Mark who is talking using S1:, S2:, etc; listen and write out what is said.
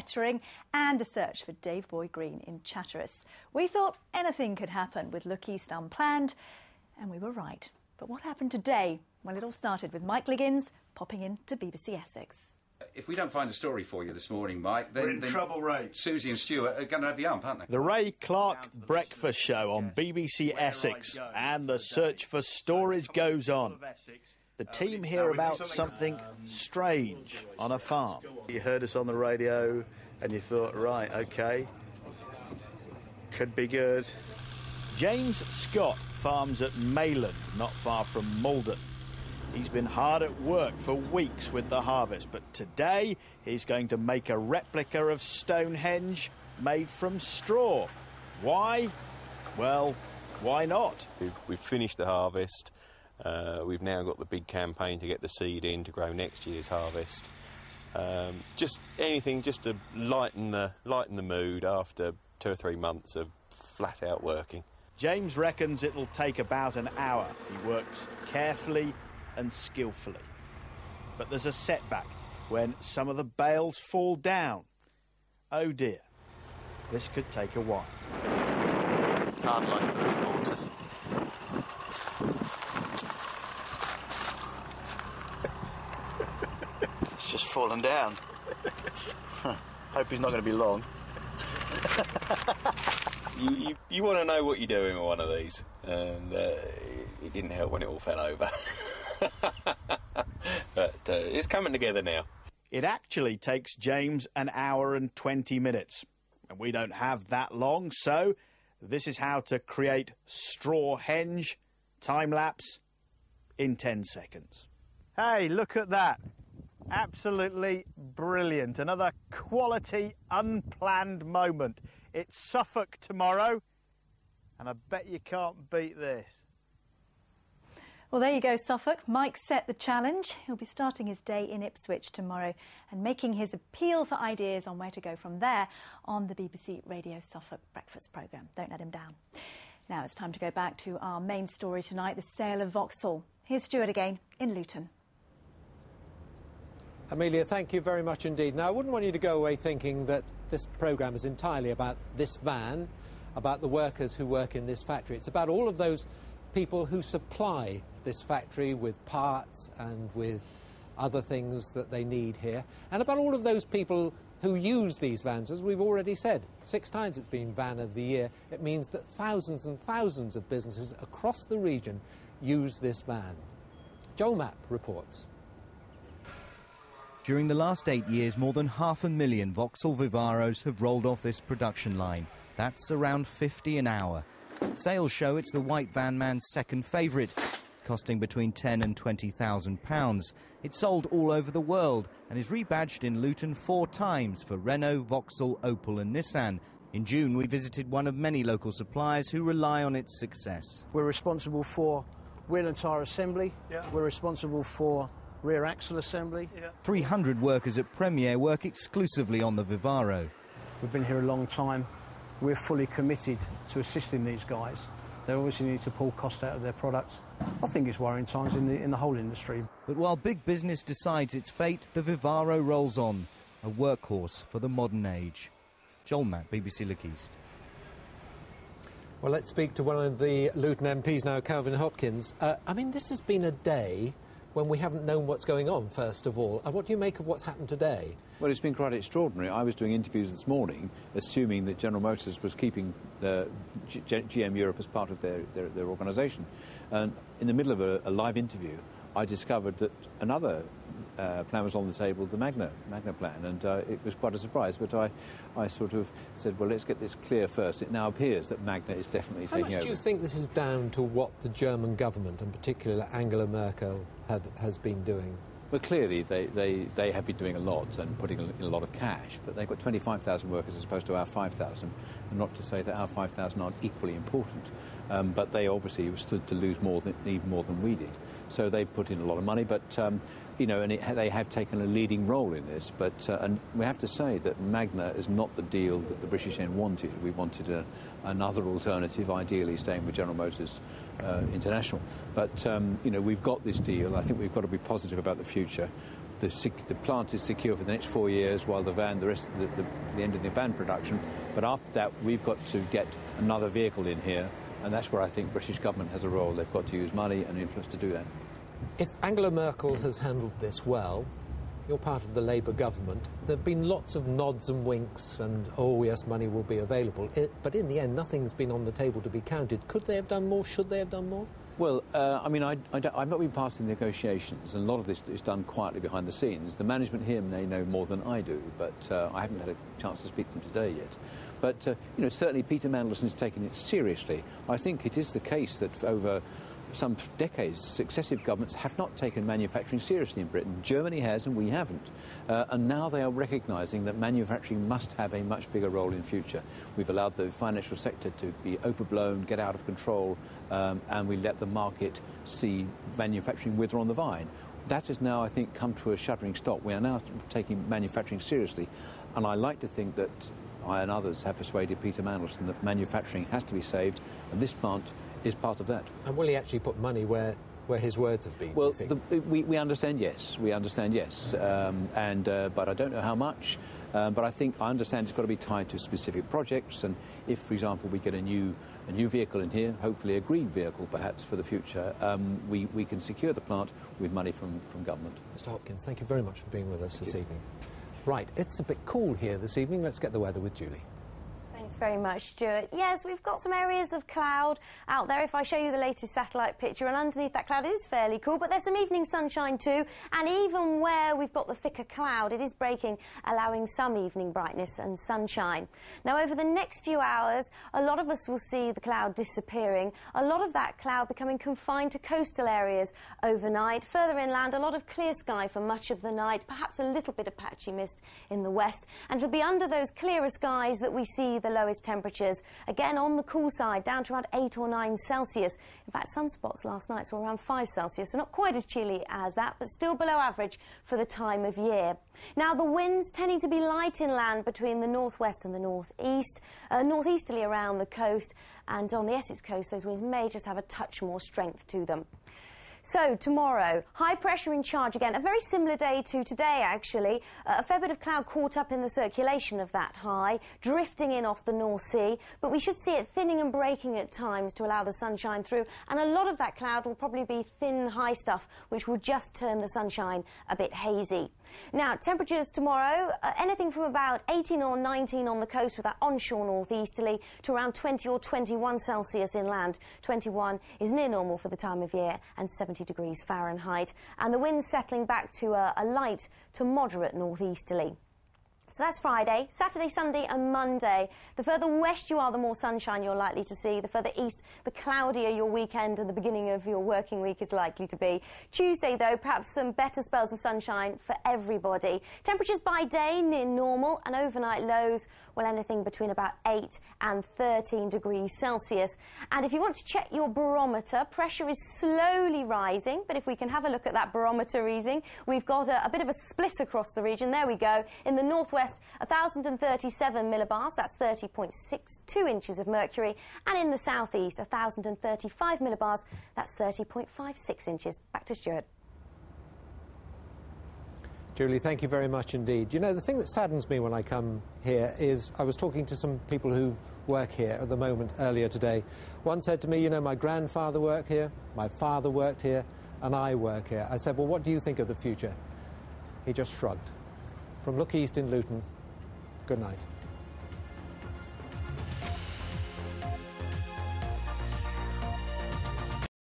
S1: Kettering and the search for Dave Boy Green in Chatteris. We thought anything could happen with Look East Unplanned, and we were right. But what happened today? Well, it all started with Mike Liggins popping in to BBC Essex.
S2: If we don't find a story for you this morning, Mike, then...
S3: We're in trouble, Ray.
S2: Susie and Stuart are going to have the ump, aren't they?
S4: The Ray Clark Breakfast Show on BBC Essex, and the search for stories goes on. The team hear about something strange on a farm. You heard us on the radio and you thought, right, OK, could be good. James Scott farms at Mayland, not far from Malden. He's been hard at work for weeks with the harvest, but today he's going to make a replica of Stonehenge made from straw. Why? Well, why not?
S5: We've finished the harvest. We've now got the big campaign to get the seed in to grow next year's harvest. Just anything just to lighten the mood after 2 or 3 months of flat out working.
S4: James reckons it'll take about an hour. He works carefully and skillfully. But there's a setback when some of the bales fall down. Oh dear, this could take a while.
S6: Hard life for the reporters. It's just fallen down. Hope he's not going to be long.
S5: You want to know what you're doing with one of these, and it didn't help when it all fell over. But it's coming together now.
S4: It actually takes James an hour and 20 minutes, and we don't have that long, so this is how to create straw henge time-lapse in 10 seconds. Hey, look at that. Absolutely brilliant. Another quality, unplanned moment. It's Suffolk tomorrow, and I bet you can't beat this.
S1: Well, there you go, Suffolk. Mike set the challenge. He'll be starting his day in Ipswich tomorrow and making his appeal for ideas on where to go from there on the BBC Radio Suffolk breakfast programme. Don't let him down. Now it's time to go back to our main story tonight, the sale of Vauxhall. Here's Stuart again in Luton.
S7: Amelia, thank you very much indeed. Now, I wouldn't want you to go away thinking that this programme is entirely about this van, about the workers who work in this factory. It's about all of those people who supply this factory with parts and with other things that they need here, and about all of those people who use these vans. As we've already said, 6 times it's been Van of the Year. It means that thousands and thousands of businesses across the region use this van. Joel Mapp reports.
S8: During the last 8 years, more than 500,000 Vauxhall Vivaros have rolled off this production line. That's around 50 an hour. Sales show it's the white van man's second favourite, costing between £10,000 and £20,000. It's sold all over the world and is rebadged in Luton 4 times for Renault, Vauxhall, Opel and Nissan. In June, we visited one of many local suppliers who rely on its success.
S9: We're responsible for wheel and tyre assembly. Yeah. We're responsible for rear axle assembly. Yeah.
S8: 300 workers at Premier work exclusively on the Vivaro.
S9: We've been here a long time. We're fully committed to assisting these guys. They obviously need to pull cost out of their products. I think it's worrying times in the whole industry.
S8: But while big business decides its fate, the Vivaro rolls on, a workhorse for the modern age. Joel Matt, BBC Look East.
S7: Well, let's speak to one of the Luton MPs now, Kelvin Hopkins. I mean, this has been a day when we haven't known what's going on, first of all. What do you make of what's happened today?
S10: Well, it's been quite extraordinary. I was doing interviews this morning, assuming that General Motors was keeping GM Europe as part of their organisation. And in the middle of a live interview, I discovered that another plan was on the table, the Magna plan, and it was quite a surprise. But I sort of said, well, let's get this clear first. It now appears that Magna is definitely taking over.
S7: How much do you think this is down to what the German government, and particularly Angela Merkel, has been doing?
S10: Well, clearly they have been doing a lot and putting in a lot of cash, but they've got 25,000 workers as opposed to our 5,000, and not to say that our 5,000 aren't equally important, but they obviously stood to lose even more than we did. So they put in a lot of money, but you know, and they have taken a leading role in this. But and we have to say that Magna is not the deal that the British end wanted. We wanted another alternative, ideally staying with General Motors International. But you know, we've got this deal. I think we've got to be positive about the future. the plant is secure for the next 4 years while the end of the van production. But after that, we've got to get another vehicle in here, and that's where I think British government has a role. They've got to use money and influence to do that.
S7: If Angela Merkel has handled this well, you're part of the Labour government. There have been lots of nods and winks and, oh, yes, money will be available. But in the end, nothing's been on the table to be counted. Could they have done more? Should they have done more?
S10: Well, I've not been part of the negotiations, and a lot of this is done quietly behind the scenes. The management here may know more than I do, but I haven't had a chance to speak to them today yet. But, certainly Peter Mandelson has taken it seriously. I think it is the case that over some decades, successive governments have not taken manufacturing seriously in Britain. Germany has, and we haven't. And now they are recognising that manufacturing must have a much bigger role in future. We've allowed the financial sector to be overblown, get out of control, and we let the market see manufacturing wither on the vine. That has now, I think, come to a shuddering stop. We are now taking manufacturing seriously, and I like to think that I and others have persuaded Peter Mandelson that manufacturing has to be saved, and this plant is part of that.
S7: And will he actually put money where his words have been?
S10: Well, we understand, yes. We understand, yes. But I don't know how much. But I understand it's got to be tied to specific projects. And if, for example, we get a new vehicle in here, hopefully a green vehicle perhaps for the future, we can secure the plant with money from government.
S7: Mr. Hopkins, thank you very much for being with us this evening. Right, it's a bit cool here this evening. Let's get the weather with Julie.
S3: Thanks very much, Stuart. Yes, we've got some areas of cloud out there. If I show you the latest satellite picture, and underneath that cloud it is fairly cool, but there's some evening sunshine too, and even where we've got the thicker cloud, it is breaking, allowing some evening brightness and sunshine. Now, over the next few hours, a lot of us will see the cloud disappearing, a lot of that cloud becoming confined to coastal areas overnight. Further inland, a lot of clear sky for much of the night, perhaps a little bit of patchy mist in the west, and it'll be under those clearer skies that we see the lowest temperatures. Again, on the cool side, down to around 8 or 9 Celsius. In fact, some spots last night saw around 5 Celsius, so not quite as chilly as that, but still below average for the time of year. Now, the winds tending to be light inland between the northwest and the northeast, northeasterly around the coast, and on the Essex coast, those winds may just have a touch more strength to them. So, tomorrow, high pressure in charge again. A very similar day to today, actually. A fair bit of cloud caught up in the circulation of that high, drifting in off the North Sea. But we should see it thinning and breaking at times to allow the sunshine through. And a lot of that cloud will probably be thin, high stuff, which will just turn the sunshine a bit hazy. Now, temperatures tomorrow, anything from about 18 or 19 on the coast with that onshore northeasterly to around 20 or 21 Celsius inland. 21 is near normal for the time of year, and 70 degrees Fahrenheit. And the wind settling back to a light to moderate northeasterly. So that's Friday, Saturday, Sunday and Monday. The further west you are, the more sunshine you're likely to see. The further east, the cloudier your weekend and the beginning of your working week is likely to be. Tuesday, though, perhaps some better spells of sunshine for everybody. Temperatures by day near normal, and overnight lows, well, anything between about 8 and 13 degrees Celsius. And if you want to check your barometer, pressure is slowly rising, but if we can have a look at that barometer reading, we've got a bit of a split across the region. There we go. In the northwest, 1,037 millibars, that's 30.62 inches of mercury, and in the southeast, 1,035 millibars, that's 30.56 inches. Back to Stuart.
S7: Julie, thank you very much indeed. You know, the thing that saddens me when I come here is I was talking to some people who work here at the moment earlier today. One said to me, you know, my grandfather worked here, my father worked here, and I work here. I said, well, what do you think of the future? He just shrugged. From Look East in Luton, good night.